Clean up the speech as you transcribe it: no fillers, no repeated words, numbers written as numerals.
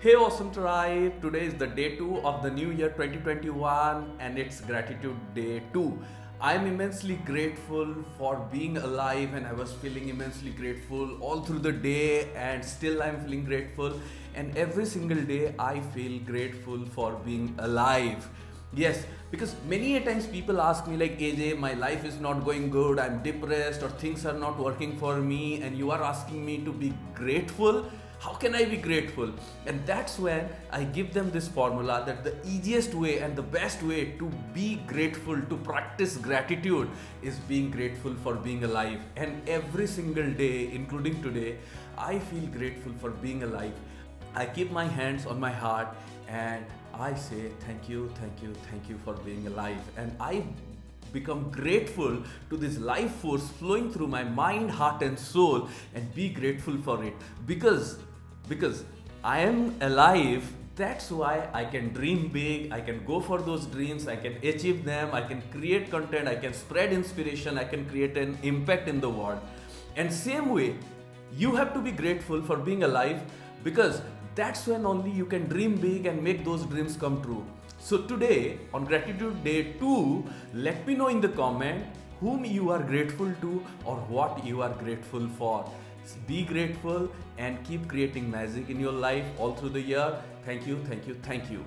Hey Awesome Tribe, today is the day 2 of the new year 2021 and it's gratitude day 2. I'm immensely grateful for being alive and I was feeling immensely grateful all through the day and still I'm feeling grateful, and every single day I feel grateful for being alive. Yes, because many a times people ask me like, AJ, my life is not going good, I'm depressed or things are not working for me, and you are asking me to be grateful. How can I be grateful? And that's when I give them this formula that the easiest way and the best way to be grateful, to practice gratitude, is being grateful for being alive. And every single day, including today, I feel grateful for being alive. I keep my hands on my heart and I say thank you, thank you, thank you for being alive. And I become grateful to this life force flowing through my mind, heart, and soul, and be grateful for it. Because I am alive, that's why I can dream big, I can go for those dreams, I can achieve them, I can create content, I can spread inspiration, I can create an impact in the world. And same way, you have to be grateful for being alive, because that's when only you can dream big and make those dreams come true. So today, on Gratitude Day 2, let me know in the comment whom you are grateful to or what you are grateful for. Be grateful and keep creating magic in your life all through the year. Thank you, thank you, thank you.